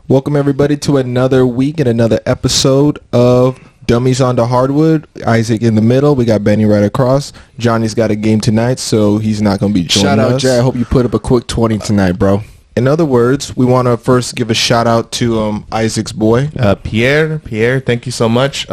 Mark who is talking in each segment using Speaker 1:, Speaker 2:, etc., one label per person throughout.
Speaker 1: Welcome everybody to another week and another episode of Dummiez on the Hardwood. Isaac in the middle. We got Bennie right across. Johnny's got a game tonight, so he's not going to be joining us.
Speaker 2: Shout out, Jay. I hope you put up a quick 20 tonight, bro.
Speaker 1: In other words, we want to first give a shout out to Isaac's boy,
Speaker 3: Pierre. Thank you so much.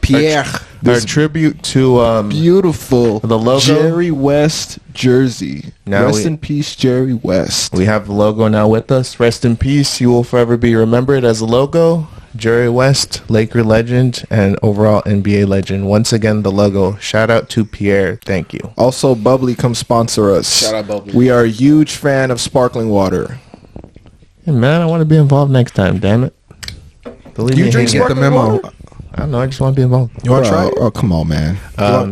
Speaker 2: Pierre.
Speaker 3: Our tribute to
Speaker 1: beautiful
Speaker 3: the logo.
Speaker 1: Jerry West jersey.
Speaker 3: Now
Speaker 1: Rest in peace, Jerry West.
Speaker 3: We have the logo now with us. Rest in peace. You will forever be remembered as a logo. Jerry West, Laker legend, and overall NBA legend. Once again, the logo. Shout out to Pierre. Thank you.
Speaker 1: Also, Bubbly, come sponsor us.
Speaker 2: Shout out, Bubbly.
Speaker 1: We are a huge fan of sparkling water.
Speaker 3: Hey, man, I want to be involved next time. Damn it. Believe
Speaker 1: You
Speaker 3: me,
Speaker 1: drink
Speaker 3: hang it.
Speaker 1: sparkling
Speaker 2: the memo.
Speaker 1: water?
Speaker 3: I don't know. I just want to be involved.
Speaker 1: You want to try it?
Speaker 2: Oh, come on, man.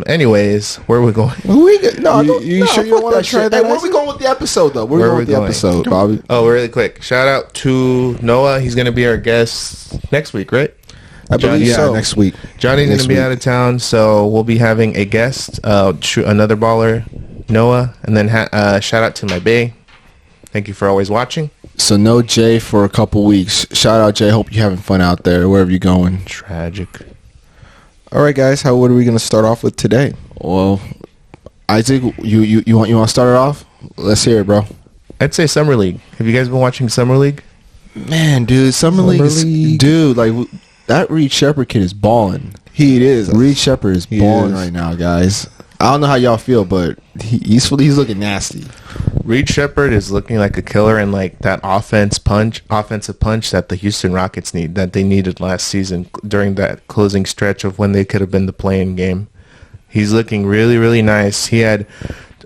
Speaker 3: Anyways, where are we going?
Speaker 1: You sure you don't want to try that? Hey, where are we going with the episode, though? Where are we going with the episode, Bobby?
Speaker 3: Oh, really quick. Shout out to Noah. He's going to be our guest next week, right?
Speaker 1: I believe so.
Speaker 2: Next week.
Speaker 3: Johnny's going to be out of town, so we'll be having a guest, another baller, Noah, and then shout out to my bae. Thank you for always watching.
Speaker 2: So no Jay for a couple weeks. Shout out, Jay. Hope you're having fun out there, wherever you're going.
Speaker 3: Tragic.
Speaker 1: All right, guys. What are we going to start off with today?
Speaker 2: Well, Isaac, you want to start it off? Let's hear it, bro.
Speaker 3: I'd say Summer League. Have you guys been watching Summer League?
Speaker 2: Man, dude, Summer League. Dude, like that Reed Shepherd kid is balling.
Speaker 1: He is.
Speaker 2: Reed Shepherd is balling right now, guys. I don't know how y'all feel, but he's looking nasty.
Speaker 3: Reed Shepherd is looking like a killer, and like that offensive punch that the Houston Rockets need, that they needed last season during that closing stretch of when they could have been the play-in game. He's looking really, really nice. He had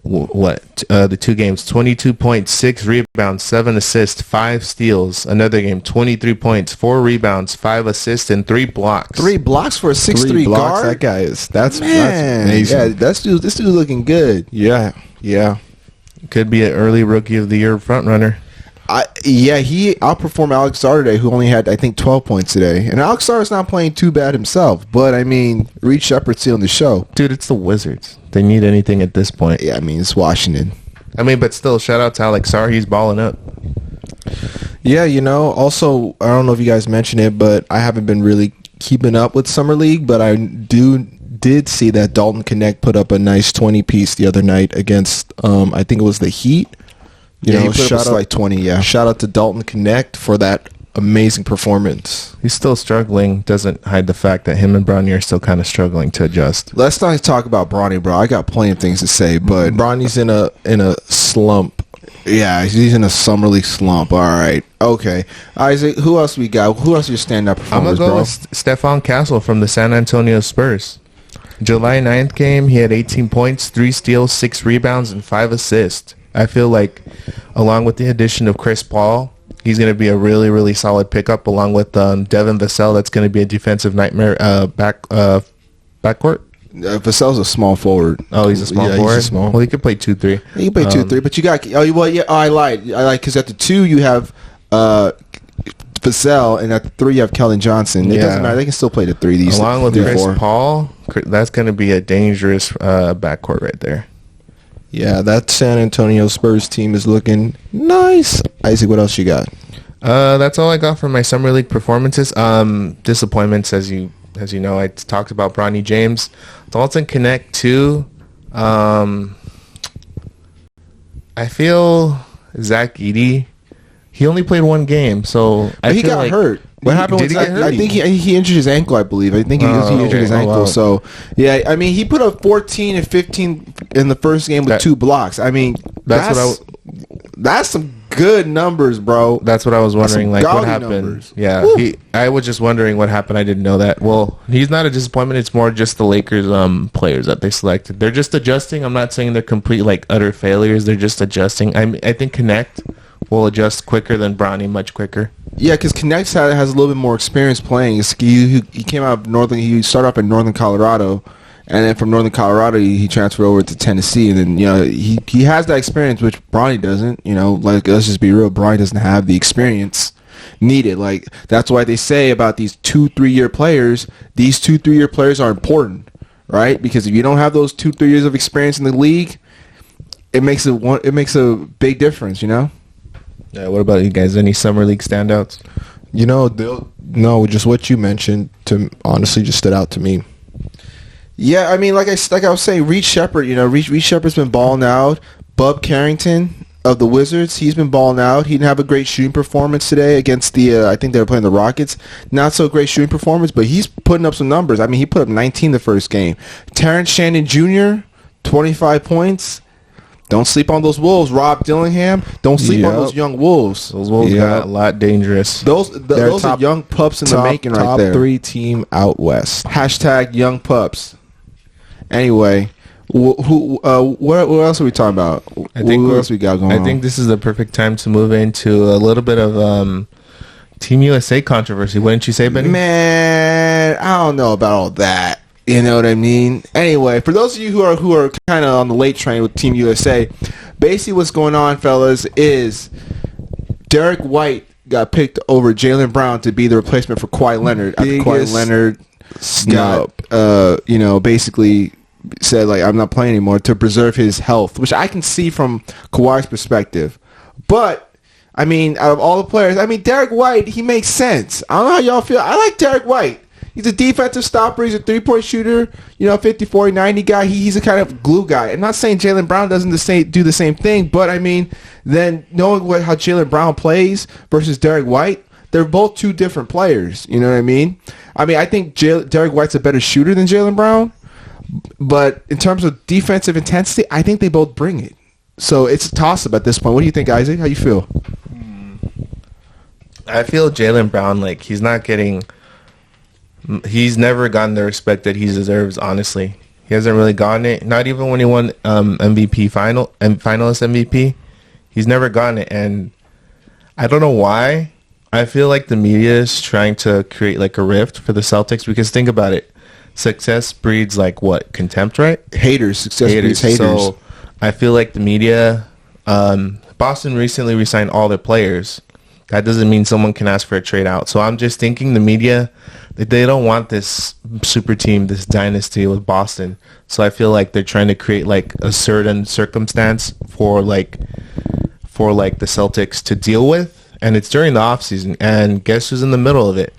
Speaker 3: the 2 games, 22 points, 6 rebounds, 7 assists, 5 steals. Another game, 23 points, 4 rebounds, 5 assists, and 3 blocks.
Speaker 2: 3 blocks for a 6'3" guard.
Speaker 1: That guy is. That's
Speaker 2: Man,
Speaker 1: amazing.
Speaker 2: yeah, this dude's looking good.
Speaker 1: Yeah.
Speaker 3: Could be an early Rookie of the Year front runner.
Speaker 2: He outperformed Alex Sarr today, who only had, I think, 12 points today. And Alex Sarr's not playing too bad himself. But, I mean, Reed Shepherd's stealing the show.
Speaker 3: Dude, it's the Wizards. They need anything at this point.
Speaker 2: Yeah, I mean, it's Washington.
Speaker 3: I mean, but still, shout out to Alex Sarr. He's balling up.
Speaker 1: Yeah, also, I don't know if you guys mentioned it, but I haven't been really keeping up with Summer League, but I did see that Dalton Connect put up a nice 20-piece the other night against, I think it was the Heat.
Speaker 2: He put up like 20, yeah.
Speaker 1: Shout out to Dalton Connect for that amazing performance.
Speaker 3: He's still struggling. Doesn't hide the fact that him and Bronny are still kind of struggling to adjust.
Speaker 2: Let's not talk about Bronny, bro. I got plenty of things to say, but
Speaker 1: Bronny's in a slump.
Speaker 2: Yeah, he's in a Summer League slump. All right. Okay. Isaac, who else we got? Who else are your stand-up performers,
Speaker 3: I'm going to go with Stephon Castle from the San Antonio Spurs. July 9th game, he had 18 points, 3 steals, 6 rebounds, and 5 assists. I feel like, along with the addition of Chris Paul, he's going to be a really, really solid pickup, along with Devin Vassell. That's going to be a defensive nightmare backcourt.
Speaker 2: Vassell's a small forward.
Speaker 3: Oh, he's a small forward?
Speaker 2: He's small.
Speaker 3: Well, he could play 2-3.
Speaker 2: He can play 2-3, but you got... I lied, because at the 2 you have Vassell, and at the 3 you have Keldon Johnson. It doesn't matter. They can still play the 3.
Speaker 3: Along with Chris Paul, that's going to be a dangerous backcourt right there.
Speaker 1: Yeah, that San Antonio Spurs team is looking nice. Isaac, what else you got?
Speaker 3: That's all I got from my Summer League performances. Disappointments, as you know, I talked about Bronny James. Dalton Connect, too. I feel Zach Edey. He only played 1 game, so
Speaker 2: he got hurt. What happened?
Speaker 3: Did he get hurt?
Speaker 2: I think he injured his ankle. I believe. I think he injured his ankle.
Speaker 3: Wow.
Speaker 2: So yeah, I mean, he put up 14 and 15 in the first game with 2 blocks. I mean, that's some good numbers, bro.
Speaker 3: That's what I was wondering. Like, what happened?
Speaker 2: Numbers.
Speaker 3: Yeah, I was just wondering what happened. I didn't know that. Well, he's not a disappointment. It's more just the Lakers players that they selected. They're just adjusting. I'm not saying they're complete utter failures. They're just adjusting. I think Connect will adjust quicker than Bronny, much quicker.
Speaker 2: Yeah, because Connect has a little bit more experience playing. He came out of He started off in Northern Colorado, and then from Northern Colorado he transferred over to Tennessee, and then he has that experience which Bronny doesn't. Let's just be real, Bronny doesn't have the experience needed. Like, that's why they say about these 2-3 year players. These 2-3 year players are important, right? Because if you don't have those 2-3 years of experience in the league, it makes a big difference.
Speaker 3: Yeah, what about you guys? Any Summer League standouts?
Speaker 1: No, just what you mentioned to honestly just stood out to me.
Speaker 2: Yeah, I mean, like I was saying, Reed Shepherd. Reed Shepherd's been balling out. Bub Carrington of the Wizards, he's been balling out. He didn't have a great shooting performance today against the. I think they were playing the Rockets. Not so great shooting performance, but he's putting up some numbers. I mean, he put up 19 the first game. Terrence Shannon Jr., 25 points. Don't sleep on those Wolves. Rob Dillingham, don't sleep on those young Wolves.
Speaker 3: Those Wolves got a lot dangerous.
Speaker 2: Those are young pups in the making right there.
Speaker 1: Top 3 team out west.
Speaker 2: # young pups. Anyway, what else are we talking about? What else we got going on?
Speaker 3: I think this is the perfect time to move into a little bit of Team USA controversy. Wouldn't you say, Benny?
Speaker 2: Man, I don't know about all that. You know what I mean? Anyway, for those of you who are kind of on the late train with Team USA, basically what's going on, fellas, is Derek White got picked over Jaylen Brown to be the replacement for Kawhi Leonard. After Kawhi Leonard got, basically said, like, I'm not playing anymore to preserve his health, which I can see from Kawhi's perspective. But, I mean, out of all the players, I mean, Derek White, he makes sense. I don't know how y'all feel. I like Derek White. He's a defensive stopper. He's a three-point shooter. 50, 40, 90 guy. He's a kind of glue guy. I'm not saying Jaylen Brown doesn't do the same thing, but, I mean, then knowing how Jaylen Brown plays versus Derek White, they're both two different players. You know what I mean? I think Derek White's a better shooter than Jaylen Brown, but in terms of defensive intensity, I think they both bring it. So it's a toss-up at this point. What do you think, Isaac? How you feel?
Speaker 3: I feel Jaylen Brown, like, he's never gotten the respect that he deserves, honestly. He hasn't really gotten it. Not even when he won MVP finalist MVP. He's never gotten it, and I don't know why. I feel like the media is trying to create like a rift for the Celtics because think about it. Success breeds like what? Contempt, right?
Speaker 2: Haters. Success breeds haters.
Speaker 3: So I feel like the media, Boston recently re-signed all their players. That doesn't mean someone can ask for a trade out. So I'm just thinking the media, they don't want this super team, this dynasty with Boston. So I feel like they're trying to create like a certain circumstance for the Celtics to deal with. And it's during the offseason. And guess who's in the middle of it?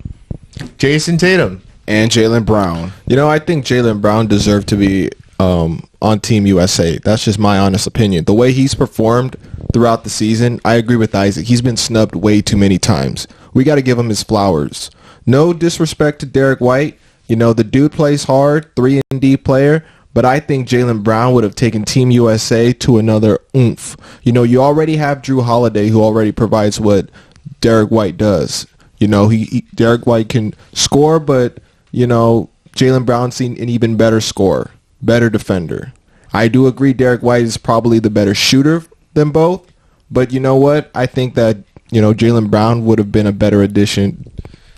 Speaker 3: Jason Tatum.
Speaker 2: And Jaylen Brown.
Speaker 1: I think Jaylen Brown deserved to be on Team USA. That's just my honest opinion. The way he's performed throughout the season, I agree with Isaac. He's been snubbed way too many times. We got to give him his flowers. No disrespect to Derek White. The dude plays hard, 3-and-D player, but I think Jaylen Brown would have taken Team USA to another oomph. You already have Drew Holiday, who already provides what Derek White does. Derek White can score, but, Jaylen Brown's an even better scorer, better defender. I do agree Derek White is probably the better shooter than both, but you know what? I think that, Jaylen Brown would have been a better addition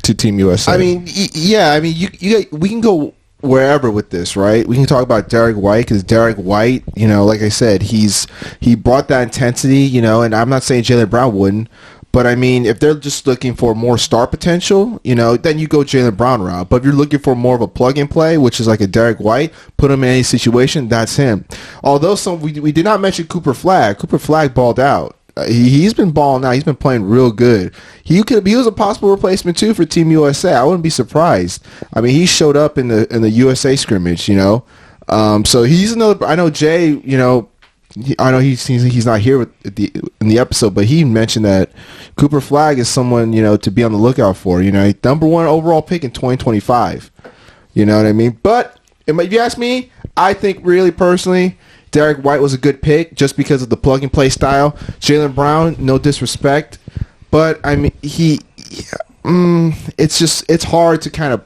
Speaker 1: to Team USA.
Speaker 2: We can go wherever with this, right? We can talk about Derek White because Derek White, like I said, he brought that intensity, and I'm not saying Jaylen Brown wouldn't, but if they're just looking for more star potential, then you go Jaylen Brown route. But if you're looking for more of a plug and play, which is like a Derek White, put him in any situation, that's him. Although we did not mention Cooper Flagg. Cooper Flagg balled out. He's been balling out. He's been playing real good. He was a possible replacement too for Team USA. I wouldn't be surprised. He showed up in the USA scrimmage. So he's another. I know Jay. I know he's not here in the episode, but he mentioned that Cooper Flagg is someone to be on the lookout for. Number 1 overall pick in 2025. You know what I mean? But if you ask me, I think really personally, Derek White was a good pick just because of the plug and play style. Jaylen Brown, no disrespect, but it's hard to kind of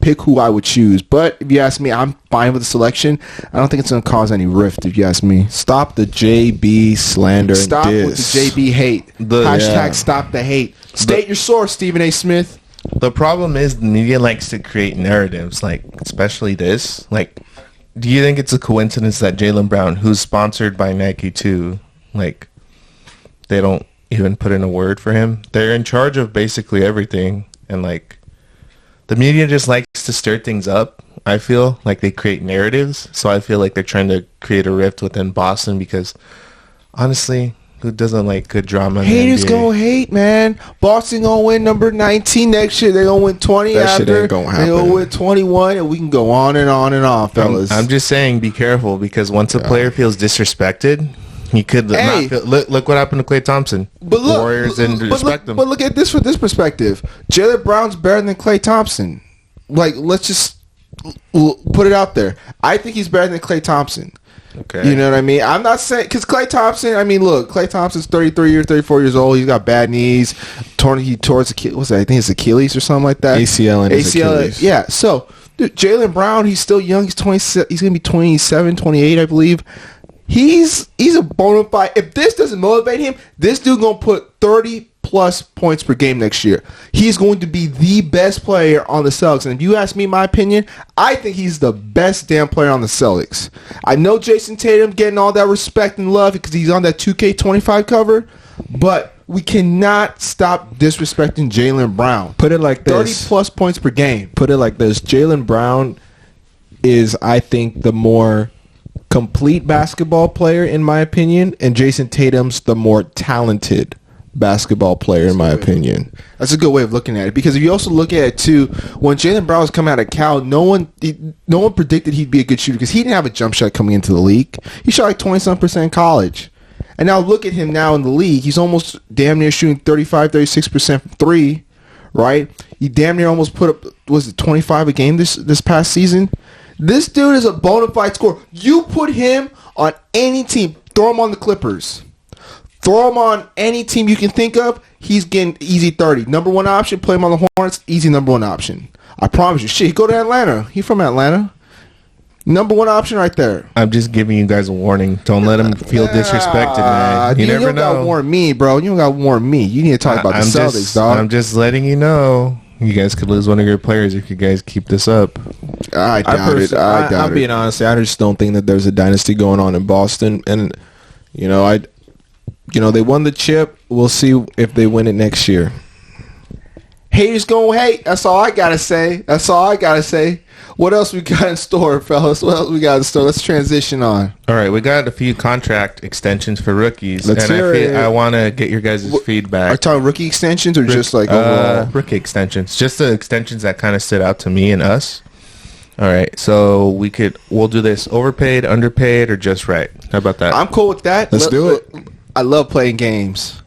Speaker 2: pick who I would choose. But if you ask me, I'm fine with the selection. I don't think it's going to cause any rift, if you ask me.
Speaker 1: Stop the JB slander and
Speaker 2: Stop
Speaker 1: diss.
Speaker 2: with the JB hate. Hashtag stop the hate. State your source, Stephen A. Smith.
Speaker 3: The problem is the media likes to create narratives, like especially this. Like, do you think it's a coincidence that Jaylen Brown, who's sponsored by Nike too, like they don't even put in a word for him? They're in charge of basically everything, and like the media just likes to stir things up. I feel like they create narratives, so I feel like they're trying to create a rift within Boston because honestly, Who doesn't like good drama?
Speaker 2: Haters gonna hate, man. Boston gonna win number 19 next year. They gonna win 20
Speaker 1: That
Speaker 2: after.
Speaker 1: shit ain't gonna happen.
Speaker 2: They gonna win 21, and we can go on and on and on, fellas.
Speaker 3: I'm just saying, be careful, because once a player feels disrespected, he could
Speaker 2: Hey.
Speaker 3: not feel. Look what happened to Klay Thompson.
Speaker 2: But look,
Speaker 3: Warriors didn't respect him.
Speaker 2: But look at this from this perspective. Jaylen Brown's better than Klay Thompson. Like, let's just put it out there. I think he's better than Klay Thompson.
Speaker 3: Okay.
Speaker 2: You know what I mean? I'm not saying because Klay Thompson. I mean, look, Klay Thompson's 34 years old. He's got bad knees. He tore his Achilles. What's that? I think it's Achilles or something like that.
Speaker 1: ACL and his Achilles.
Speaker 2: Yeah. So, dude, Jaylen Brown, he's still young. He's 20. He's gonna be 27, 28, I believe. He's a bona fide. If this doesn't motivate him, this dude gonna put 30 plus points per game next year. He's going to be the best player on the Celtics. And if you ask me my opinion, I think he's the best damn player on the Celtics. I know Jason Tatum getting all that respect and love because he's on that 2K25 cover, but we cannot stop disrespecting Jaylen Brown.
Speaker 1: Put it like this.
Speaker 2: 30 plus points per game.
Speaker 1: Put it like this. Jaylen Brown is, I think, the more complete basketball player, in my opinion, and Jason Tatum's the more talented basketball player, in my opinion.
Speaker 2: That's a good way of looking at it, because if you also look at it too, when Jaylen Brown was coming out of Cal, no one predicted he'd be a good shooter because he didn't have a jump shot coming into the league. He shot like 20-some% in college. And now look at him now in the league. He's almost damn near shooting 35-36% from three, right? He damn near almost put up, was it 25 a game this past season? This dude is a bona fide scorer. You put him on any team. Throw him on the Clippers. Throw him on any team you can think of. He's getting easy 30. Number one option, play him on the Hornets. Easy number one option. I promise you. Shit, go to Atlanta. He's from Atlanta. Number one option right there.
Speaker 3: I'm just giving you guys a warning. Don't let him feel disrespected, man. You never
Speaker 2: don't
Speaker 3: know.
Speaker 2: got to warn me, bro. You don't got to warn me. You need to talk about the Celtics, dog.
Speaker 3: I'm just letting you know. You guys could lose one of your players if you guys keep this up.
Speaker 2: I doubt it.
Speaker 1: I'm being honest. I just don't think that there's a dynasty going on in Boston, and they won the chip. We'll see if they win it next year.
Speaker 2: Haters gonna hate. That's all I gotta say. What else we got in store, fellas? What else we got in store? Let's transition on.
Speaker 3: All right, we got a few contract extensions for rookies.
Speaker 2: Let's hear it.
Speaker 3: I want to get your guys' feedback.
Speaker 2: Are you talking rookie extensions or just like overall?
Speaker 3: Rookie extensions. Just the extensions that kind of stood out to me and us. All right, so we'll do this: overpaid, underpaid, or just right. How about that?
Speaker 2: I'm cool with that.
Speaker 1: Let's do it.
Speaker 2: I love playing games.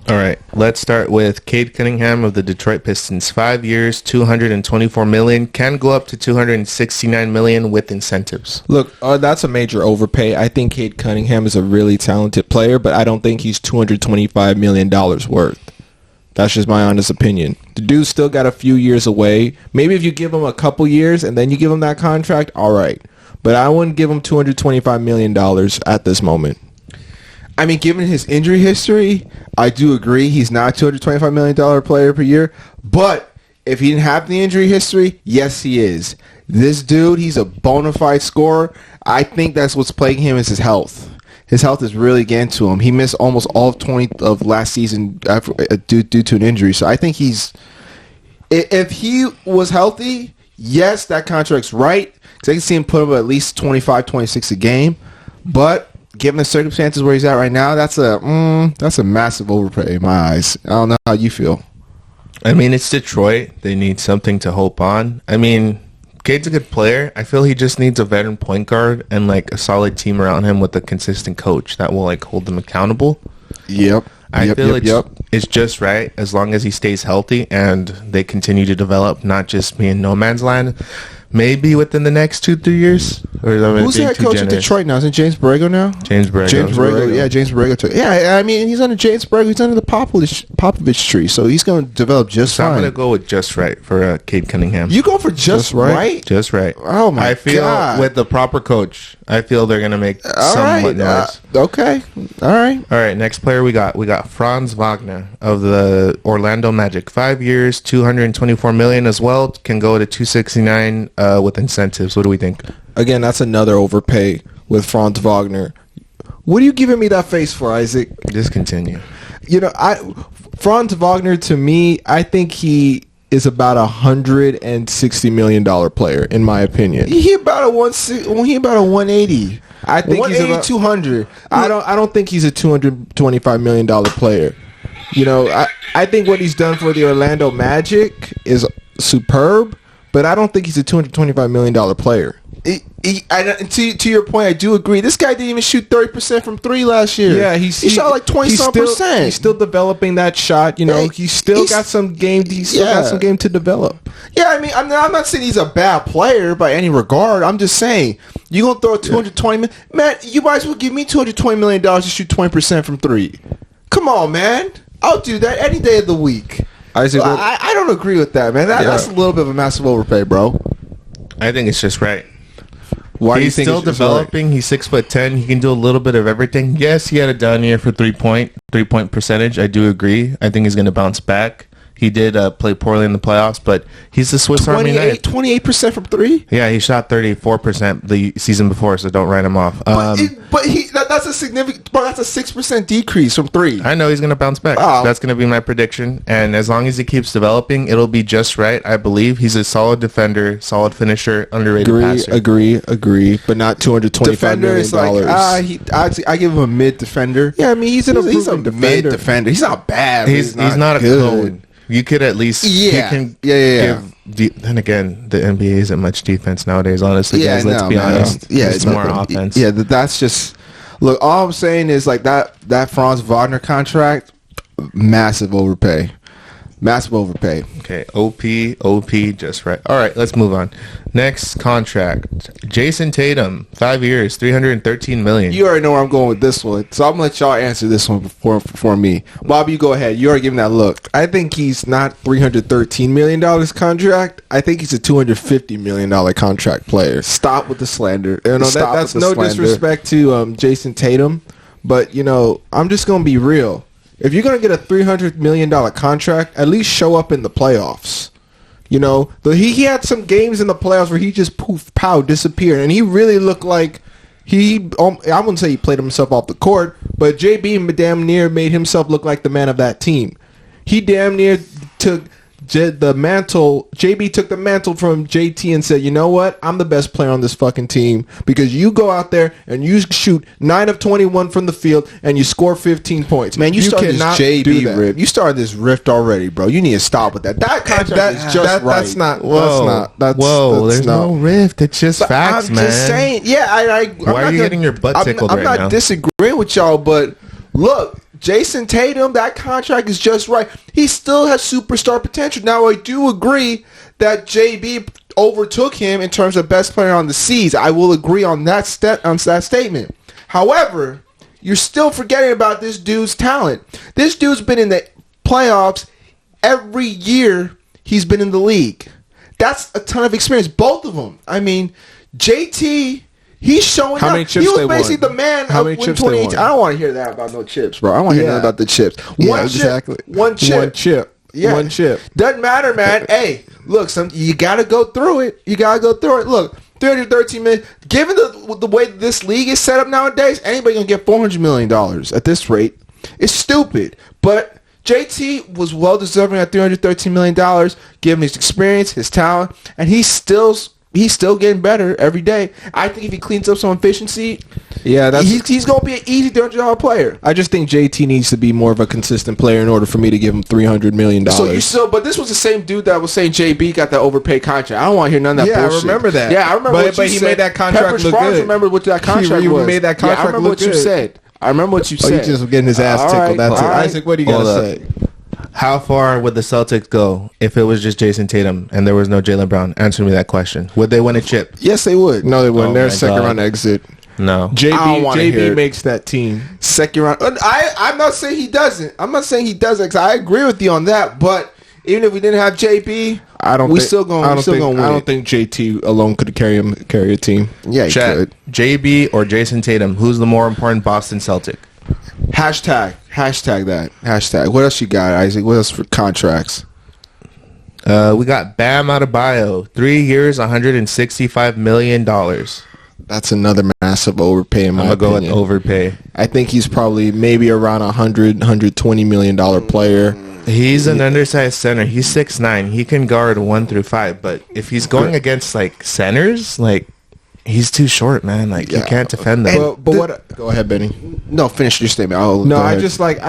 Speaker 3: All right, let's start with Cade Cunningham of the Detroit Pistons. 5 years, $224 million, can go up to $269 million with incentives.
Speaker 1: Look, that's a major overpay. I think Cade Cunningham is a really talented player, but I don't think he's $225 million worth. That's just my honest opinion. The dude's still got a few years away. Maybe if you give him a couple years and then you give him that contract, all right. But I wouldn't give him $225 million at this moment.
Speaker 2: I mean, given his injury history, I do agree he's not a $225 million player per year. But if he didn't have the injury history, yes, he is. This dude, he's a bona fide scorer. I think that's what's plaguing him is his health. His health is really getting to him. He missed almost all of last season due to an injury. So I think if he was healthy, yes, that contract's right. Because I can see him put up at least 25, 26 a game. But given the circumstances where he's at right now, that's a massive overpay in my eyes. I don't know how you feel.
Speaker 3: I mean, it's Detroit. They need something to hope on. I mean, Cade's a good player. I feel he just needs a veteran point guard and like a solid team around him with a consistent coach that will like hold them accountable.
Speaker 2: Yep.
Speaker 3: I feel it's just right as long as he stays healthy and they continue to develop, not just be in no man's land. Maybe within the next 2-3 years. Or
Speaker 2: who's the head coach of Detroit now? Isn't James Borrego now?
Speaker 3: James Borrego.
Speaker 2: Yeah, James Borrego. Yeah, I mean, he's under James Borrego. He's under the Popovich tree, so he's going to develop just fine.
Speaker 3: I'm going to go with just right for Cade Cunningham.
Speaker 2: You go for just right?
Speaker 3: Just right.
Speaker 2: Oh, my God.
Speaker 3: I feel with the proper coach, I feel they're going to make somewhat noise.
Speaker 2: Okay. All right.
Speaker 3: Next player we got Franz Wagner of the Orlando Magic. 5 years, $224 million as well. Can go to $269 with incentives. What do we think?
Speaker 1: Again, that's another overpay with Franz Wagner. What are you giving me that face for, Isaac?
Speaker 3: Just continue.
Speaker 1: Franz Wagner, to me, I think he is about $160 million player, in my opinion.
Speaker 2: He about a 180.
Speaker 1: I think
Speaker 2: 180,
Speaker 1: he's about
Speaker 2: 200.
Speaker 1: I don't think he's a $225 million player. You know, I think what he's done for the Orlando Magic is superb, but I don't think he's a $225 million player.
Speaker 2: To your point, I do agree. This guy didn't even shoot 30% from three last year.
Speaker 1: Yeah, he
Speaker 2: shot like 20-some%.
Speaker 1: He's still developing that shot. You know, he's still got some game. He's still got some game to develop.
Speaker 2: Yeah, I mean, I'm not saying he's a bad player by any regard. I'm just saying you gonna throw 220 million. Man, you might as well give me $220 million to shoot 20% from three. Come on, man. I'll do that any day of the week. I don't agree with that, man. That's a little bit of a massive overpay, bro.
Speaker 3: I think it's just right.
Speaker 1: Why do you
Speaker 3: He's
Speaker 1: think
Speaker 3: still developing. Right? He's 6'10". He can do a little bit of everything. Yes, he had a down year for three point percentage. I do agree. I think he's going to bounce back. He did play poorly in the playoffs, but he's the Swiss Army knife.
Speaker 2: 28% from three?
Speaker 3: Yeah, he shot 34% the season before, so don't write him off.
Speaker 2: That's a significant. Bro, that's a 6% decrease from three.
Speaker 3: I know he's going to bounce back. That's going to be my prediction. And as long as he keeps developing, it'll be just right. I believe he's a solid defender, solid finisher, underrated passer.
Speaker 1: Agree, but not $225 million.
Speaker 2: Is like, I give him a mid defender.
Speaker 1: Yeah, I mean he's a
Speaker 2: mid defender. He's not bad.
Speaker 3: He's not a clone. You could at least Then again, the NBA isn't much defense nowadays. Honestly, guys, let's be honest.
Speaker 2: Yeah,
Speaker 3: it's more offense.
Speaker 2: Yeah, that's just. Look, all I'm saying is like that Franz Wagner contract, massive overpay. Okay,
Speaker 3: OP, just right. All right, let's move on. Next contract, Jason Tatum, 5 years, $313 million.
Speaker 2: You already know where I'm going with this one, so I'm gonna let y'all answer this one before me. Bob, you go ahead. You already giving that look.
Speaker 1: I think he's not $313 million contract. I think he's a $250 million contract player.
Speaker 2: Stop with the slander.
Speaker 1: You know, that's no disrespect to Jason Tatum, but you know, I'm just gonna be real. If you're going to get a $300 million contract, at least show up in the playoffs. You know, he had some games in the playoffs where he just disappeared. And he really looked like I wouldn't say he played himself off the court, but JB damn near made himself look like the man of that team. He damn near took the mantle. JB took the mantle from JT and said, you know what? I'm the best player on this fucking team because you go out there and you shoot 9 of 21 from the field and you score 15 points.
Speaker 2: Man, you started this JB rift. You started this rift already, bro. You need to stop with that. That contract is just right.
Speaker 1: That's not.
Speaker 3: There's no rift. It's just facts, man.
Speaker 2: I'm just saying. Yeah,
Speaker 3: why are you getting your butt tickled right now?
Speaker 2: I'm not disagreeing with y'all, but look. Jason Tatum, that contract is just right. He still has superstar potential. Now, I do agree that JB overtook him in terms of best player on the seas. I will agree on that statement. However, you're still forgetting about this dude's talent. This dude's been in the playoffs every year he's been in the league. That's a ton of experience. Both of them. I mean, JT... He's showing
Speaker 1: How
Speaker 2: up.
Speaker 1: many chips
Speaker 2: he was basically the man
Speaker 1: How
Speaker 2: of
Speaker 1: many chips
Speaker 2: 2018. I don't want to hear that about no chips, bro. I don't want to hear that about the chips. One chip. Yeah.
Speaker 1: One chip.
Speaker 2: Doesn't matter, man. Hey, look, you got to go through it. Look, $313 million. Given the way this league is set up nowadays, anybody going to get $400 million at this rate. It's stupid. But JT was well-deserving at $313 million, given his experience, his talent, and he's still getting better every day. I think if he cleans up some efficiency, he's going to be an easy $300 player.
Speaker 1: I just think JT needs to be more of a consistent player in order for me to give him $300 million.
Speaker 2: But this was the same dude that was saying JB got that overpaid contract. I don't want to hear none of that bullshit.
Speaker 1: I remember that.
Speaker 2: Yeah, I remember
Speaker 1: but he made that contract look good.
Speaker 2: Remember what that contract
Speaker 1: he
Speaker 2: was.
Speaker 1: Made that contract
Speaker 2: I remember
Speaker 1: look
Speaker 2: what
Speaker 1: good.
Speaker 2: you said. I remember what you said.
Speaker 1: He's just getting his ass tickled. That's it. Isaac, what do you got to say?
Speaker 3: How far would the Celtics go if it was just Jason Tatum and there was no Jaylen Brown? Answer me that question. Would they win a chip?
Speaker 2: Yes, they would.
Speaker 1: No, they wouldn't. They're a second-round exit.
Speaker 3: No.
Speaker 1: JB makes that team.
Speaker 2: Second round. I'm not saying he doesn't. Because I agree with you on that. But even if we didn't have JB, I don't
Speaker 1: think JT alone could carry a team.
Speaker 2: Yeah, he could.
Speaker 3: JB or Jason Tatum, who's the more important Boston Celtic?
Speaker 2: Hashtag that. What else you got, Isaac? What else for contracts?
Speaker 3: We got Bam Adebayo, 3 years, $165 million.
Speaker 1: That's another massive overpay in my
Speaker 3: I'm going to
Speaker 1: opinion.
Speaker 3: go with overpay.
Speaker 1: I think he's probably maybe around $120 million player.
Speaker 3: He's an undersized center. He's 6'9". He can guard 1 through 5. But if he's going against like centers, like he's too short, man. Like you can't defend that.
Speaker 1: But go ahead, Benny.
Speaker 2: No, finish your statement.
Speaker 1: I just like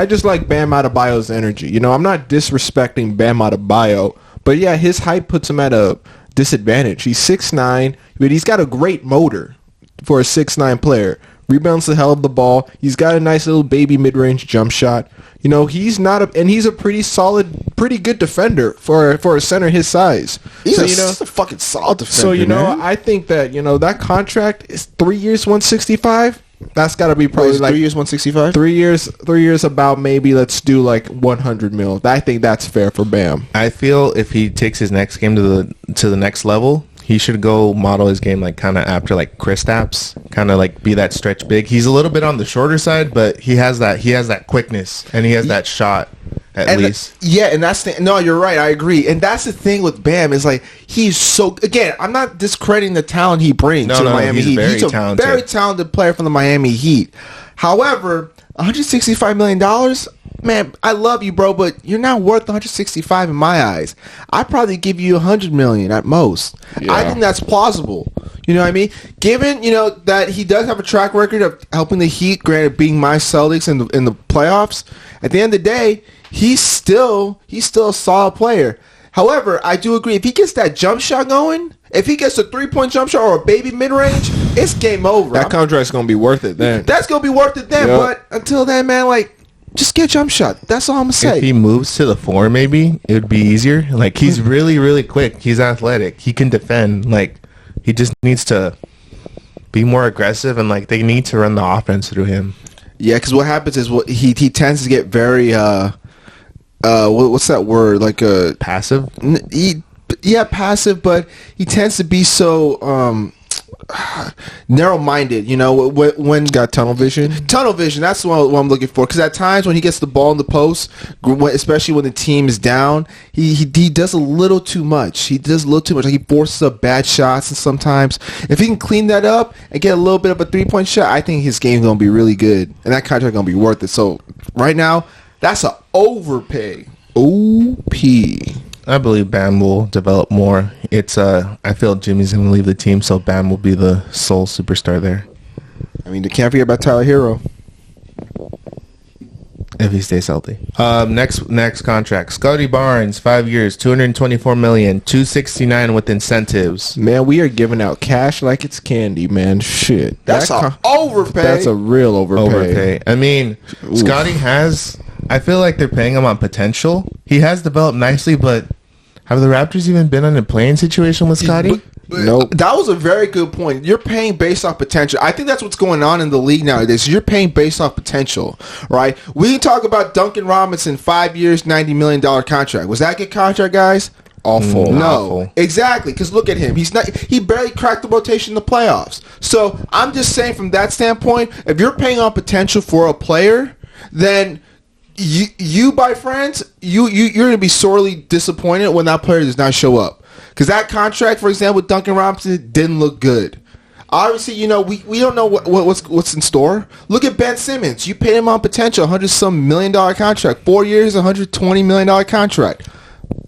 Speaker 1: Bam Adebayo's energy. You know, I'm not disrespecting Bam Adebayo, but yeah, his height puts him at a disadvantage. He's 6'9", but he's got a great motor for a 6'9" player. Rebounds the hell of the ball. He's got a nice little baby mid-range jump shot. You know, he's a pretty solid, pretty good defender for a center his size.
Speaker 2: He's a fucking solid defender.
Speaker 1: So
Speaker 2: man.
Speaker 1: I think that that contract is 3 years, 165. That's got to be probably like
Speaker 2: 3 years, 165.
Speaker 1: 3 years, about maybe let's do like 100 mil. I think that's fair for Bam.
Speaker 3: I feel if he takes his next game to the next level, he should go model his game like kind of after like Kristaps, kind of like be that stretch big. He's a little bit on the shorter side, but he has that quickness and he has that shot at least.
Speaker 2: And that's no, you're right. I agree. And that's the thing with Bam is like he's so. Again, I'm not discrediting the talent he brings to the Miami Heat. He's a very talented player from the Miami Heat. However, $165 million. Man, I love you, bro, but you're not worth 165 in my eyes. I'd probably give you 100 million at most. Yeah. I think that's plausible. You know what I mean? Given that he does have a track record of helping the Heat, granted being my Celtics in the playoffs. At the end of the day, he's still a solid player. However, I do agree if he gets that jump shot going, if he gets a 3-point jump shot or a baby mid range, it's game over.
Speaker 1: That contract's gonna be worth it then.
Speaker 2: That's gonna be worth it then. Yep. But until then, man, like. Just get jump shot. That's all I'm going to say.
Speaker 3: If he moves to the 4, maybe, it would be easier. Like, he's really, really quick. He's athletic. He can defend. Like, he just needs to be more aggressive, and, like, they need to run the offense through him.
Speaker 2: Yeah, because what happens is he tends to get very, what's that word? Like,
Speaker 3: passive?
Speaker 2: Passive, but he tends to be so... narrow-minded, when
Speaker 1: got tunnel vision.
Speaker 2: That's what I'm looking for. Because at times when he gets the ball in the post, especially when the team is down, he does a little too much. Like he forces up bad shots, and sometimes if he can clean that up and get a little bit of a 3-point shot, I think his game's gonna be really good, and that contract gonna be worth it. So right now, that's an overpay.
Speaker 1: OP.
Speaker 3: I believe Bam will develop more. I feel Jimmy's going to leave the team, so Bam will be the sole superstar there.
Speaker 2: I mean, you can't forget about Tyler Hero.
Speaker 3: If he stays healthy. Next contract. Scotty Barnes, 5 years, $224 million, $269 with incentives.
Speaker 1: Man, we are giving out cash like it's candy, man. Shit.
Speaker 2: That's an overpay.
Speaker 1: That's a real overpay.
Speaker 3: I mean, oof. Scotty has... I feel like they're paying him on potential. He has developed nicely, but have the Raptors even been in a playing situation with Scotty?
Speaker 2: Nope. That was a very good point. You're paying based off potential. I think that's what's going on in the league nowadays. You're paying based off potential, right? We can talk about Duncan Robinson, 5 years, $90 million contract. Was that a good contract, guys?
Speaker 1: Awful.
Speaker 2: No,
Speaker 3: awful.
Speaker 2: Exactly. Because look at him. He barely cracked the rotation in the playoffs. So I'm just saying from that standpoint, if you're paying on potential for a player, then... You by friends, you're gonna be sorely disappointed when that player does not show up. Because that contract, for example, with Duncan Robinson didn't look good. Obviously, we don't know what's in store. Look at Ben Simmons. You paid him on potential, $100-some million contract, 4 years, $120 million contract.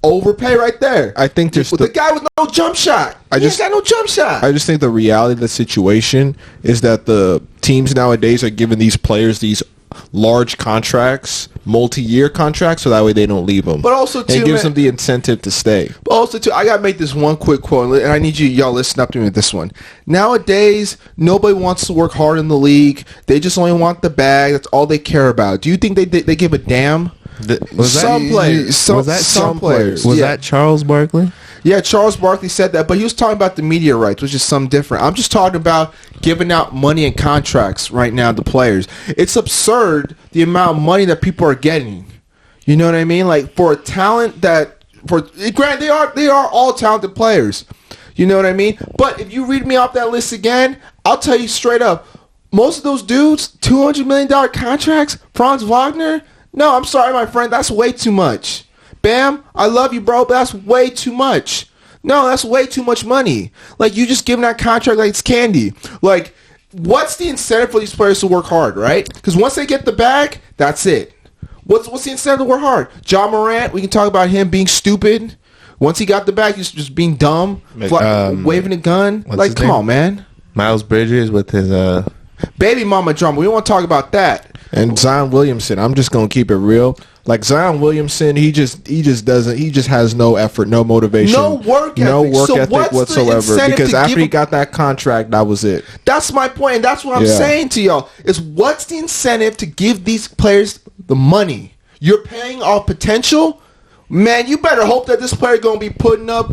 Speaker 2: Overpay right there.
Speaker 1: I think there's
Speaker 2: the guy with no jump shot. He ain't got no jump shot.
Speaker 1: I just think the reality of the situation is that the teams nowadays are giving these players these large contracts, multi-year contracts, so that way they don't leave them.
Speaker 2: But also, too,
Speaker 1: it gives them the incentive to stay.
Speaker 2: But also, too, I gotta make this one quick quote, and I need y'all listen up to me with this one. Nowadays, nobody wants to work hard in the league. They just only want the bag. That's all they care about. Do you think they give a damn? Some players.
Speaker 3: Was that Charles Barkley?
Speaker 2: Yeah, Charles Barkley said that, but he was talking about the media rights, which is something different. I'm just talking about giving out money and contracts right now to players. It's absurd the amount of money that people are getting. You know what I mean? Like for a talent granted they are all talented players. You know what I mean? But if you read me off that list again, I'll tell you straight up, most of those dudes, $200 million contracts, Franz Wagner, no, I'm sorry, my friend, that's way too much. Bam, I love you, bro, but that's way too much. No, that's way too much money. Like, you just giving that contract like it's candy. Like, what's the incentive for these players to work hard, right? Because once they get the bag, that's it. What's the incentive to work hard? Ja Morant, we can talk about him being stupid. Once he got the bag, he's just being dumb, waving a gun. Like, come on, man.
Speaker 3: Miles Bridges with his
Speaker 2: baby mama drama. We don't want to talk about that.
Speaker 1: And Zion Williamson, I'm just gonna keep it real. Like Zion Williamson, he just has no effort, no motivation,
Speaker 2: no work
Speaker 1: ethic whatsoever. Because after he got that contract, that was it.
Speaker 2: That's my point, and that's what I'm saying to y'all. Is what's the incentive to give these players the money? You're paying off potential, man. You better hope that this player gonna be putting up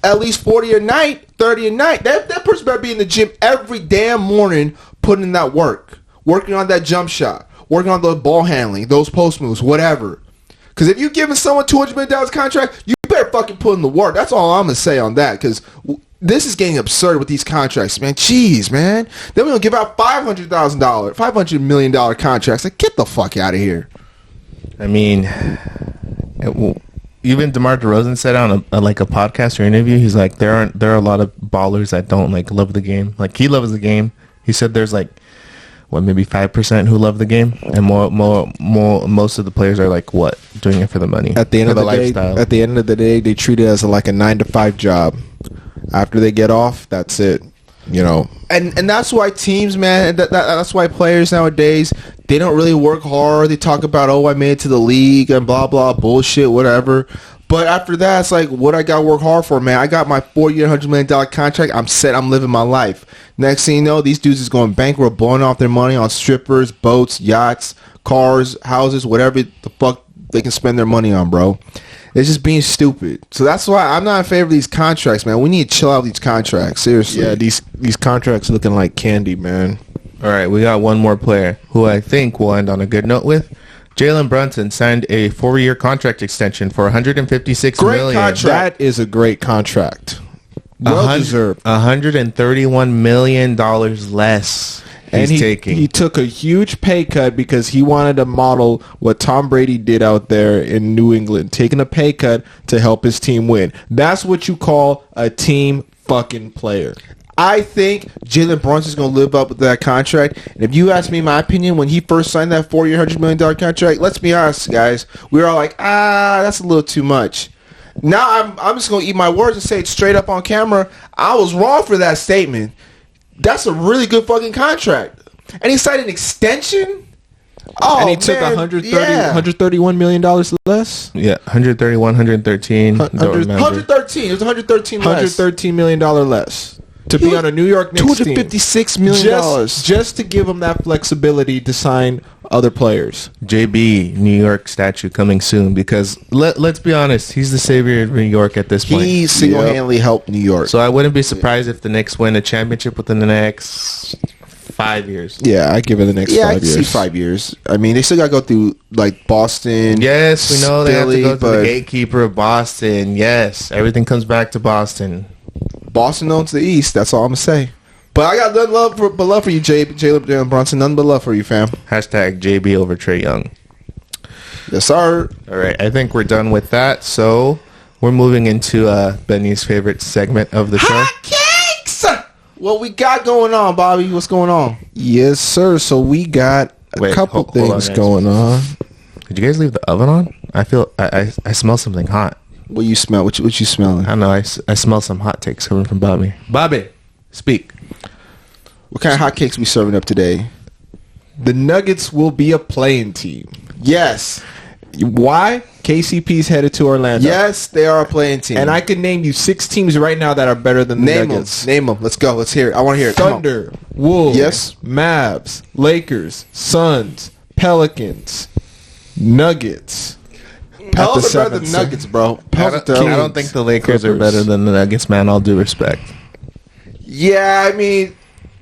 Speaker 2: at least 40 a night, 30 a night. That person better be in the gym every damn morning, putting in that work, working on that jump shot, working on the ball handling, those post moves, whatever. Because if you're giving someone $200 million contract, you better fucking put in the work. That's all I'm going to say on that. Because this is getting absurd with these contracts, man. Jeez, man. Then we're going to give out $500 million contracts. Like, get the fuck out of here.
Speaker 3: I mean, even DeMar DeRozan said on a podcast or interview, he's like, there are a lot of ballers that don't like love the game. Like, he loves the game. He said there's like, maybe 5% who love the game, and most of the players are like, what, doing it for the money,
Speaker 1: at the end of the lifestyle. At the end of the day, they treat it as like a 9-to-5 job. After they get off, that's it. You know,
Speaker 2: and that's why teams, man, that's why players nowadays, they don't really work hard. They talk about, oh, I made it to the league and blah blah bullshit, whatever. But after that, it's like, what I got to work hard for, man? I got my 4-year, $100 million contract. I'm set. I'm living my life. Next thing you know, these dudes is going bankrupt, blowing off their money on strippers, boats, yachts, cars, houses, whatever the fuck they can spend their money on, bro. It's just being stupid. So that's why I'm not in favor of these contracts, man. We need to chill out with these contracts. Seriously.
Speaker 1: Yeah, these contracts looking like candy, man.
Speaker 3: All right, we got one more player who I think we'll end on a good note with. Jalen Brunson signed a 4-year contract extension for $156 million.
Speaker 1: That is a great contract. Well deserved.
Speaker 3: $131 million less.
Speaker 1: And he took a huge pay cut because he wanted to model what Tom Brady did out there in New England, taking a pay cut to help his team win. That's what you call a team fucking player.
Speaker 2: I think Jalen Brunson's going to live up with that contract. And if you ask me my opinion, when he first signed that 4-year, $100 million contract, let's be honest, guys, we were all like, that's a little too much. Now I'm just going to eat my words and say it straight up on camera. I was wrong for that statement. That's a really good fucking contract. And he signed an extension?
Speaker 1: Oh, and he took $131 million less?
Speaker 3: Yeah, 131, 113.
Speaker 2: 113. It was 113 less.
Speaker 1: $113 million less. To be on a New York Knicks team.
Speaker 2: $256 million.
Speaker 1: Just to give him that flexibility to sign other players.
Speaker 3: JB, New York statue coming soon, because let's be honest, he's the savior of New York at this point.
Speaker 2: He single-handedly helped New York.
Speaker 3: So I wouldn't be surprised if the Knicks win a championship within the next 5 years.
Speaker 1: Yeah, I give it the next 5 years.
Speaker 2: I can see 5 years. I mean, they still got to go through, like, Boston.
Speaker 3: Yes, we know they have to go through the gatekeeper of Boston. Yes, everything comes back to Boston.
Speaker 2: Boston owns the East. That's all I'm going to say. But I got nothing but love for you, Jalen Brunson. Nothing but love for you, fam.
Speaker 3: Hashtag JB over Trae Young.
Speaker 2: Yes, sir.
Speaker 3: All right, I think we're done with that. So we're moving into Benny's favorite segment of the show.
Speaker 2: Hot cakes! What we got going on, Bobby? What's going on?
Speaker 1: Yes, sir. So we got a couple things going on.
Speaker 3: Did you guys leave the oven on? I feel I smell something hot.
Speaker 2: What you smell? What you smelling?
Speaker 3: I don't know. I smell some hot takes coming from Bobby. Bobby, speak.
Speaker 2: What kind of hot cakes we serving up today?
Speaker 1: The Nuggets will be a playing team.
Speaker 2: Yes.
Speaker 1: Why? KCP's headed to Orlando.
Speaker 2: Yes, they are a playing team.
Speaker 1: And I can name you 6 teams right now that are better than the Nuggets.
Speaker 2: Name them. Let's go. Let's hear it. I want to hear it.
Speaker 1: Thunder, Wolves,
Speaker 2: yes,
Speaker 1: Mavs, Lakers, Suns, Pelicans, Nuggets.
Speaker 2: Pelicans are better than Nuggets, bro.
Speaker 3: I don't think the Lakers are better than the Nuggets, man. All due respect.
Speaker 2: Yeah, I mean,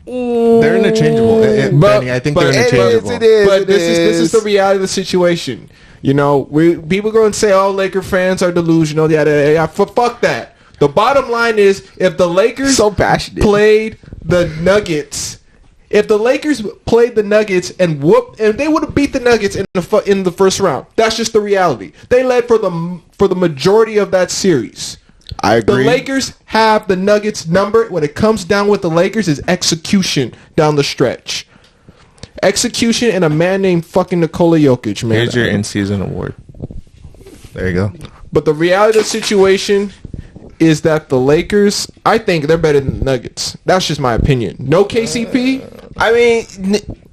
Speaker 3: they're interchangeable. Benny, I think they're interchangeable.
Speaker 1: But this is the reality of the situation. You know, people go and say, "Oh, Laker fans are delusional." Yeah. Fuck that. The bottom line is, if the Lakers played the Nuggets. If the Lakers played the Nuggets and they would have beat the Nuggets in the first round. That's just the reality. They led for the majority of that series.
Speaker 2: I agree.
Speaker 1: The Lakers have the Nuggets number. When it comes down with the Lakers is execution down the stretch. Execution and a man named fucking Nikola Jokic, man.
Speaker 3: Here's your in-season award. There you go.
Speaker 1: But the reality of the situation is that the Lakers, I think they're better than the Nuggets. That's just my opinion. No KCP.
Speaker 2: I mean,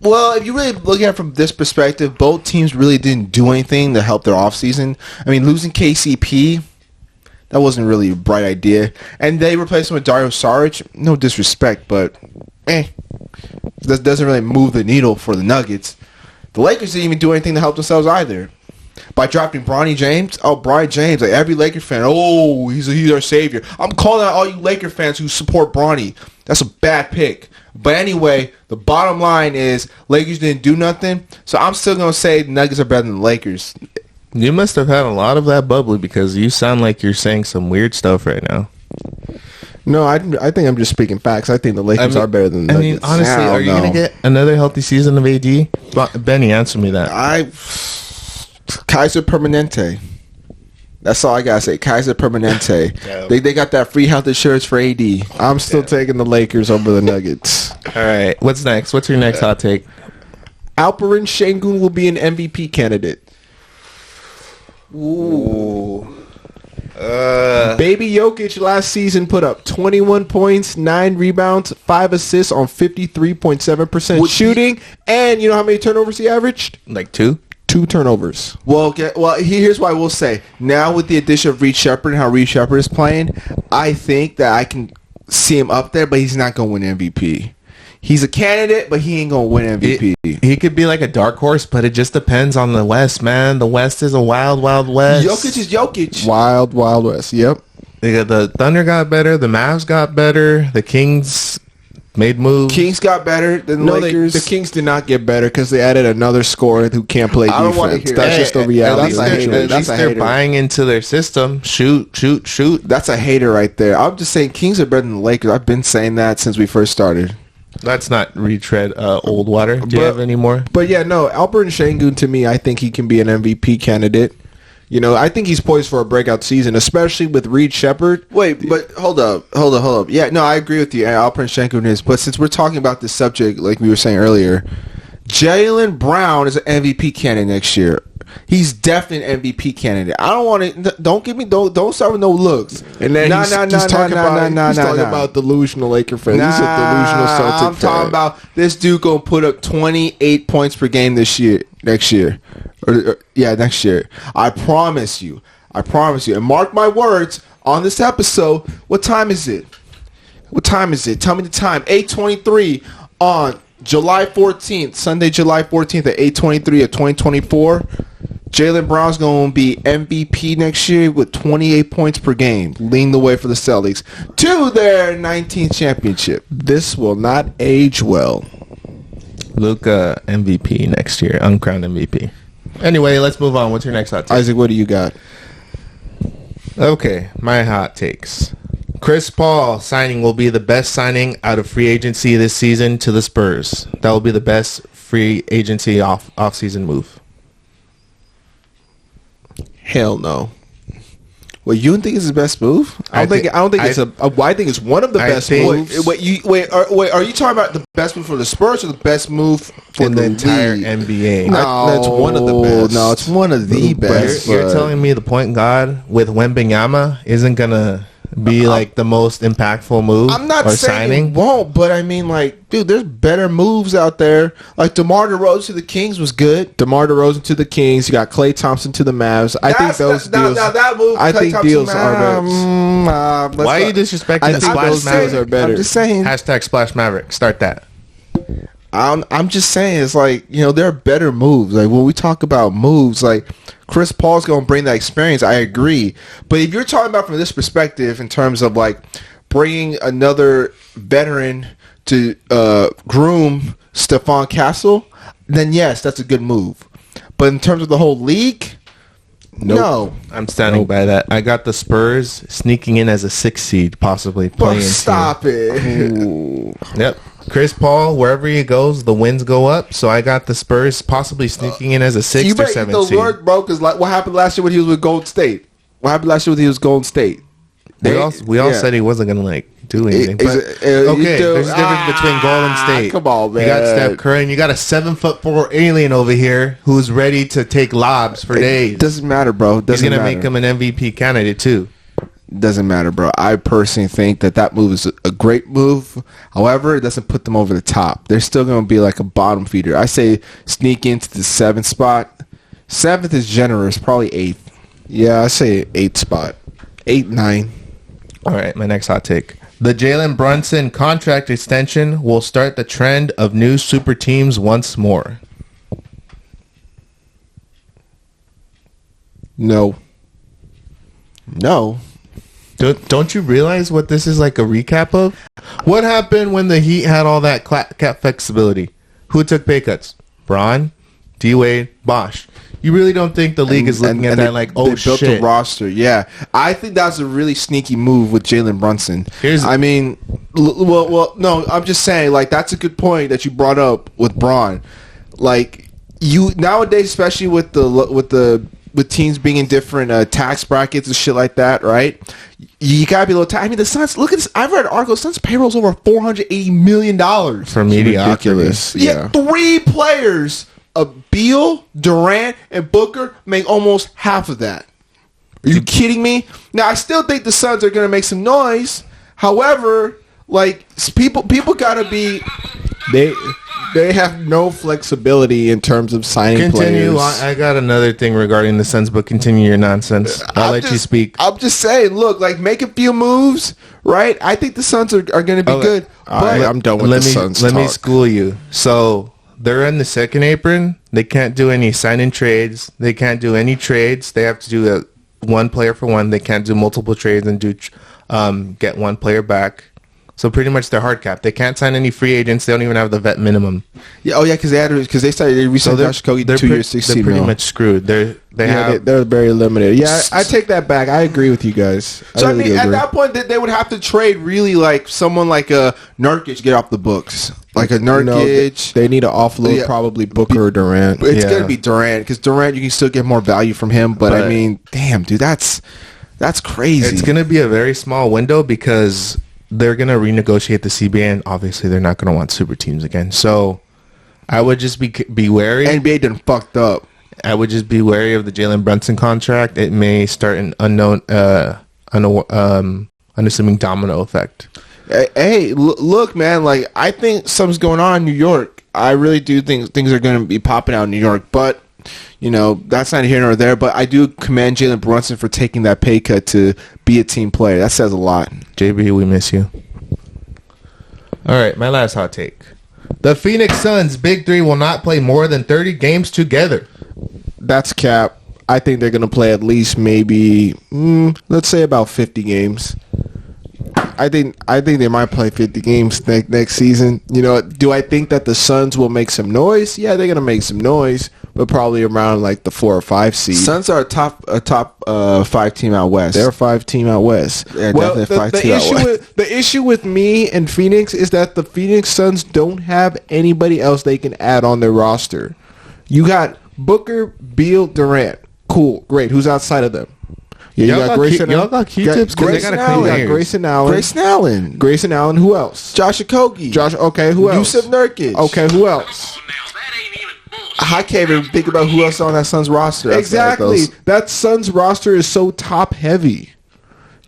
Speaker 2: well, if you really look at it from this perspective, both teams really didn't do anything to help their offseason. I mean, losing KCP, that wasn't really a bright idea. And they replaced him with Dario Saric. No disrespect, but that doesn't really move the needle for the Nuggets. The Lakers didn't even do anything to help themselves either. By drafting Bronny James, Bronny James, like every Laker fan, he's our savior. I'm calling out all you Laker fans who support Bronny. That's a bad pick. But anyway, the bottom line is Lakers didn't do nothing, so I'm still gonna say the Nuggets are better than the Lakers.
Speaker 3: You must have had a lot of that bubbly because you sound like you're saying some weird stuff right now.
Speaker 1: No, I think I'm just speaking facts. I think the Lakers are better than the Nuggets.
Speaker 3: Honestly, are you going to get another healthy season of AD? Benny, answer me that.
Speaker 2: Kaiser Permanente. That's all I got to say. Kaiser Permanente. They got that free health insurance for AD.
Speaker 1: I'm still taking the Lakers over the Nuggets.
Speaker 3: All right. What's next? What's your next hot take?
Speaker 1: Alperen Şengün will be an MVP candidate.
Speaker 2: Ooh.
Speaker 1: Baby Jokic last season put up 21 points, 9 rebounds, 5 assists on 53.7% shooting. And you know how many turnovers he averaged?
Speaker 3: Like 2?
Speaker 1: 2 turnovers.
Speaker 2: Well, here's what I will say. Now with the addition of Reed Shepherd and how Reed Shepherd is playing, I think that I can see him up there, but he's not going to win MVP. He's a candidate, but he ain't going to win MVP.
Speaker 3: He could be like a dark horse, but it just depends on the West, man. The West is a wild, wild West.
Speaker 2: Jokic is Jokic.
Speaker 1: Wild, wild West. Yep.
Speaker 3: The Thunder got better. The Mavs got better. The Kings made moves.
Speaker 2: Kings got better than the Lakers.
Speaker 1: The Kings did not get better because they added another scorer who can't play defense.
Speaker 2: I don't want to hear
Speaker 1: That's just the reality.
Speaker 3: At least they're buying into their system. Shoot.
Speaker 2: That's a hater right there. I'm just saying Kings are better than the Lakers. I've been saying that since we first started.
Speaker 3: Let's not retread old water. Do you have any more?
Speaker 1: But yeah, no, Alperen Şengün, to me, I think he can be an MVP candidate. You know, I think he's poised for a breakout season, especially with Reed Shepherd.
Speaker 2: Wait, but hold up. Yeah, no, I agree with you. Alperen Şengün is. But since we're talking about this subject, like we were saying earlier, Jaylen Brown is an MVP candidate next year. He's definitely an MVP candidate. I don't want to. Don't start with no looks.
Speaker 1: And then he's talking about delusional Laker fans. He's a delusional Celtic
Speaker 2: I'm talking about this dude gonna put up 28 points per game next year. Next year. I promise you. And mark my words on this episode. What time is it? Tell me the time. 8:23 on July 14th, Sunday, July 14th at 8:23 of 2024. Jaylen Brown's going to be MVP next year with 28 points per game, leading the way for the Celtics to their 19th championship.
Speaker 1: This will not age well.
Speaker 3: Luka MVP next year, uncrowned MVP. Anyway, let's move on. What's your next hot take?
Speaker 1: Isaac, what do you got?
Speaker 3: Okay, my hot takes. Chris Paul signing will be the best signing out of free agency this season to the Spurs. That will be the best free agency off-season move.
Speaker 1: Hell no.
Speaker 2: Well, you don't think it's his best move?
Speaker 1: I think it's one of the best moves.
Speaker 2: Wait, are you talking about the best move for the Spurs or the best move for
Speaker 3: in the entire NBA?
Speaker 1: No, that's one of the best.
Speaker 2: No, it's one of the best.
Speaker 3: You're telling me the point guard with Wembanyama isn't gonna be like the most impactful move?
Speaker 2: I'm not saying it won't, but I mean, like, dude, there's better moves out there. Like DeMar DeRozan to the Kings was good.
Speaker 1: DeMar DeRozan to the Kings. You got Klay Thompson to the Mavs. I think those deals.
Speaker 2: Now that move,
Speaker 1: I think deals are better.
Speaker 3: Why are you disrespecting the Splash Mavericks?
Speaker 1: Are better.
Speaker 2: I'm just saying.
Speaker 3: Hashtag Splash Maverick. Start that.
Speaker 2: I'm just saying, it's like, you know, there are better moves. Like when we talk about moves, like Chris Paul's going to bring that experience. I agree. But if you're talking about from this perspective in terms of like bringing another veteran to groom Stephon Castle, then yes, that's a good move. But in terms of the whole league, no.
Speaker 3: I'm standing by that. I got the Spurs sneaking in as a 6th seed, possibly playing.
Speaker 2: Stop it.
Speaker 3: Ooh. Yep. Chris Paul, wherever he goes, the wins go up. So I got the Spurs possibly sneaking in as a 6th or 7th seed.
Speaker 2: Work, bro, because like what happened last year when he was with Golden State? What happened last year when he was Golden State?
Speaker 3: We all said he wasn't gonna like do anything. But, there's a difference between Golden State.
Speaker 2: Come on, man.
Speaker 3: You got Steph Curry, and you got a 7'4" alien over here who's ready to take lobs for days.
Speaker 2: Doesn't matter, bro.
Speaker 3: He's gonna make him an MVP candidate too.
Speaker 2: Doesn't matter, bro. I personally think that move is a great move. However, it doesn't put them over the top. They're still going to be like a bottom feeder. I say sneak into the 7th spot. 7th is generous, probably 8th.
Speaker 1: Yeah, I say 8th spot. 8, 9.
Speaker 3: All right, my next hot take. The Jalen Brunson contract extension will start the trend of new super teams once more.
Speaker 2: No.
Speaker 3: Don't you realize what this is like a recap of? What happened when the Heat had all that cap flexibility? Who took pay cuts? Braun, D-Wade, Bosh. You really don't think the league is looking at that like, oh,
Speaker 2: they built a roster. Yeah. I think that's a really sneaky move with Jalen Brunson. No, I'm just saying, like, that's a good point that you brought up with Braun. Like, you nowadays, especially with teams being in different tax brackets and shit like that, right? You gotta be a little tax. I mean, the Suns. Look at this. I've read an article. Suns payroll's over $480 million
Speaker 3: for mediocrity.
Speaker 2: Ridiculous. Yeah, 3 players, Beal, Durant, and Booker, make almost half of that. Are you kidding me? Now, I still think the Suns are gonna make some noise. However, like people gotta be.
Speaker 1: They have no flexibility in terms of signing
Speaker 3: Continue.
Speaker 1: players.
Speaker 3: I got another thing regarding the Suns, but continue your nonsense. I'll let you speak.
Speaker 2: I'm just saying, look, like, make a few moves, right? I think the Suns are going to be good.
Speaker 1: All right, I'm done with the Suns
Speaker 3: Let me school you. So they're in the second apron. They can't do any sign-in trades. They can't do any trades. They have to do a one player for one. They can't do multiple trades and do get one player back. So pretty much they're hard capped. They can't sign any free agents. They don't even have the vet minimum.
Speaker 2: Yeah. Oh yeah, because they recently Josh Okogie 2 years, 16
Speaker 3: They're pretty much screwed. They're
Speaker 1: very limited. Yeah, I take that back. I agree with you guys.
Speaker 2: So I mean, at that point, they would have to trade really like someone like a Nurkic get off the books, like a Nurkic.
Speaker 1: They need to offload probably Booker or Durant.
Speaker 2: It's gonna be Durant because Durant you can still get more value from him. But I mean, damn, dude, that's crazy.
Speaker 3: It's gonna be a very small window because they're going to renegotiate the CBA, and obviously they're not going to want super teams again. So I would just be wary.
Speaker 2: NBA done fucked up.
Speaker 3: I would just be wary of the Jalen Brunson contract. It may start an unassuming domino effect.
Speaker 2: Hey, look, man, like, I think something's going on in New York. I really do think things are going to be popping out in New York, but you know, that's not here nor there, but I do commend Jalen Brunson for taking that pay cut to be a team player. That says a lot.
Speaker 3: JB, we miss you. All right, my last hot take. The Phoenix Suns' Big Three will not play more than 30 games together.
Speaker 1: That's cap. I think they're going to play at least maybe, let's say about 50 games. I think they might play 50 games next season. You know, do I think that the Suns will make some noise? Yeah, they're going to make some noise, but probably around like the 4 or 5 seed.
Speaker 2: Suns are a top 5 team out west.
Speaker 1: They're a 5 team out west.
Speaker 2: Yeah, well,
Speaker 1: the issue with me and Phoenix is that the Phoenix Suns don't have anybody else they can add on their roster. You got Booker, Beal, Durant. Cool, great. Who's outside of them? Yeah,
Speaker 3: y'all got Q-tips because they got to clean ears.
Speaker 1: Grayson Allen.
Speaker 2: Grayson Allen.
Speaker 1: Who else?
Speaker 2: Josh Okogie.
Speaker 1: Okay, who else?
Speaker 2: Yusuf Nurkic.
Speaker 1: Okay, who else?
Speaker 2: I can't even think about who else on that Suns roster.
Speaker 1: Exactly. That Suns roster is so top heavy.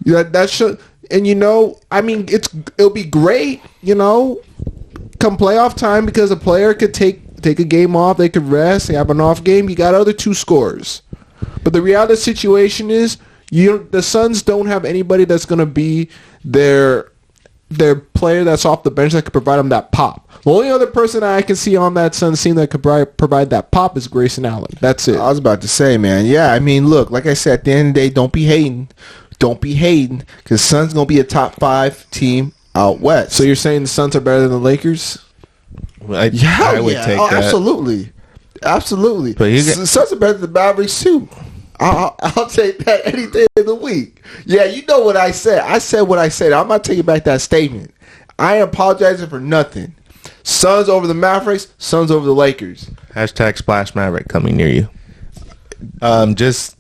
Speaker 1: That should, and you know, I mean, it'll be great, you know, come playoff time because a player could take a game off, they could rest, they have an off game. You got other 2 scorers, but the reality situation is, the Suns don't have anybody that's going to be their player that's off the bench that could provide them that pop. The only other person I can see on that Suns team that could provide that pop is Grayson Allen. That's it.
Speaker 2: I was about to say, man. Yeah, I mean, look, like I said, at the end of the day, don't be hating. Don't be hating because Suns going to be a top 5 team out west.
Speaker 1: So you're saying the Suns are better than the Lakers?
Speaker 3: I would take that.
Speaker 2: Absolutely. Absolutely.
Speaker 3: But
Speaker 2: the Suns are better than the Mavericks, too. I'll take that any day of the week. Yeah, you know what I said. I said what I said. I'm not taking back that statement. I ain't apologizing for nothing. Suns over the Mavericks, Suns over the Lakers.
Speaker 3: # Splash Maverick coming near you. Just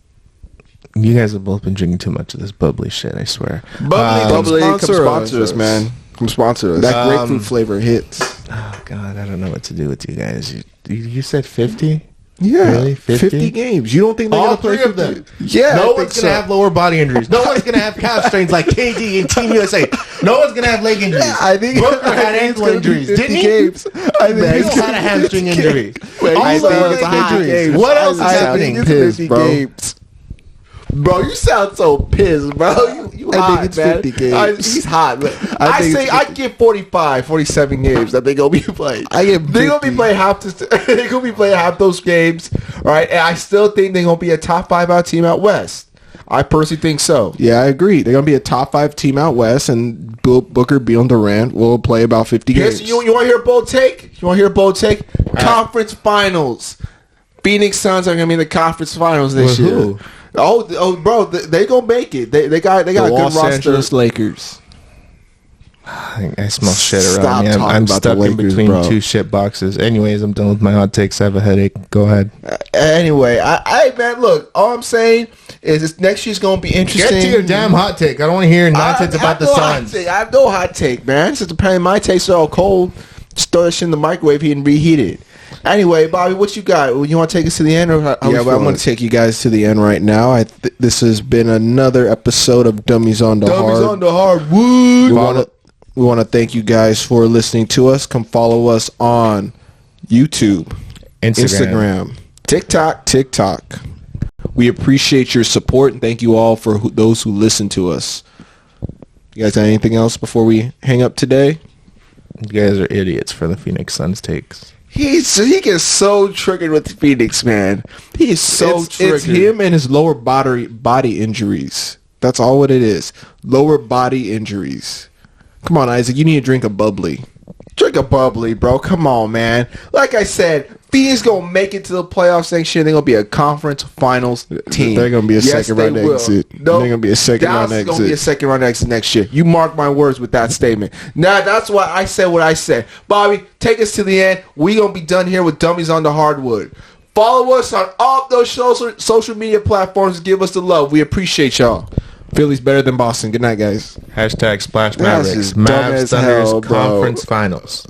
Speaker 3: You guys have both been drinking too much of this bubbly shit, I swear.
Speaker 2: Bubbly, come sponsor us, man. Come sponsor us.
Speaker 1: That grapefruit flavor hits.
Speaker 3: Oh, God, I don't know what to do with you guys. You said 50?
Speaker 1: Yeah,
Speaker 3: Really?
Speaker 1: 50 games. You don't think they're
Speaker 3: All
Speaker 1: going to play
Speaker 3: three of
Speaker 1: 50?
Speaker 3: them.
Speaker 1: Yeah,
Speaker 3: No one's going to have lower body injuries. No one's going to have calf strains like KD and Team USA. No one's going to have leg injuries.
Speaker 1: I think
Speaker 3: Booker had ankle injuries. Didn't he?
Speaker 1: Games. I think
Speaker 3: Bill had a hamstring injury.
Speaker 1: I
Speaker 3: All of
Speaker 1: think
Speaker 3: those
Speaker 1: it's 50 games.
Speaker 3: What else is
Speaker 1: I
Speaker 3: happening?
Speaker 1: think it's 50 games.
Speaker 2: Bro, you sound so pissed, bro. You
Speaker 1: I
Speaker 2: hot,
Speaker 1: think it's
Speaker 2: man.
Speaker 1: 50 games.
Speaker 2: He's hot, man.
Speaker 1: I think
Speaker 2: say
Speaker 1: it's
Speaker 2: I get 45, 47 games that they gonna be playing. They gonna be playing half. They gonna be playing half those games, right? And I still think they're gonna be a top 5 out team out west. I personally think so.
Speaker 1: Yeah, I agree. They're going to be a top 5 team out west, and Booker, Beal, and Durant will play about 50 games.
Speaker 2: You want to hear a bold take? You want to hear a bold take? Conference finals. Phoenix Suns are gonna be in the conference finals this year.
Speaker 3: Who?
Speaker 2: Oh, bro, they gonna make it. They got a good
Speaker 1: Los
Speaker 2: roster.
Speaker 1: Angeles Lakers.
Speaker 3: I smell shit
Speaker 2: Stop
Speaker 3: around me.
Speaker 2: talking
Speaker 3: I'm
Speaker 2: about the
Speaker 3: stuck in
Speaker 2: Lakers,
Speaker 3: between
Speaker 2: bro.
Speaker 3: two shit boxes. Anyways, I'm done with my hot takes. I have a headache. Go ahead.
Speaker 2: Anyway, I man, look, all I'm saying is this next year's gonna be interesting.
Speaker 3: Get to your damn hot take. I don't want to hear nonsense about the Suns.
Speaker 2: I have no hot take, man. Since apparently my takes are all cold, just throw that shit in the microwave here and reheat it. Anyway, Bobby, what you got? You want to take us to the end? Or how
Speaker 1: Yeah, but I'm going to take you guys to the end right now. This has been another episode of Dummies on the Hard.
Speaker 2: Dummies on the Hardwood.
Speaker 1: We want to thank you guys for listening to us. Come follow us on YouTube, Instagram, TikTok. We appreciate your support, and thank you all for those who listen to us. You guys got anything else before we hang up today?
Speaker 3: You guys are idiots for the Phoenix Suns takes.
Speaker 2: He gets so triggered with Phoenix, man. He's so triggered.
Speaker 1: It's him and his lower body injuries. That's all what it is. Lower body injuries. Come on, Isaac. You need to drink a bubbly.
Speaker 2: Drink a bubbly, bro. Come on, man. Like I said, Phoenix gonna make it to the playoffs next year. They're gonna be a conference finals team.
Speaker 1: They're gonna be a second round exit.
Speaker 2: No,
Speaker 1: they're gonna be a second round exit.
Speaker 2: Dallas is gonna be a second round exit next year. You mark my words with that statement. Now that's why I said what I said. Bobby, take us to the end. We gonna be done here with Dummies on the Hardwood. Follow us on all those social media platforms. Give us the love. We appreciate y'all.
Speaker 1: Philly's better than Boston. Good night, guys.
Speaker 3: Hashtag Splash
Speaker 2: That's
Speaker 3: Mavericks.
Speaker 2: just dumb
Speaker 3: Mavs
Speaker 2: as
Speaker 3: Thunder's
Speaker 2: hell, bro.
Speaker 3: conference finals.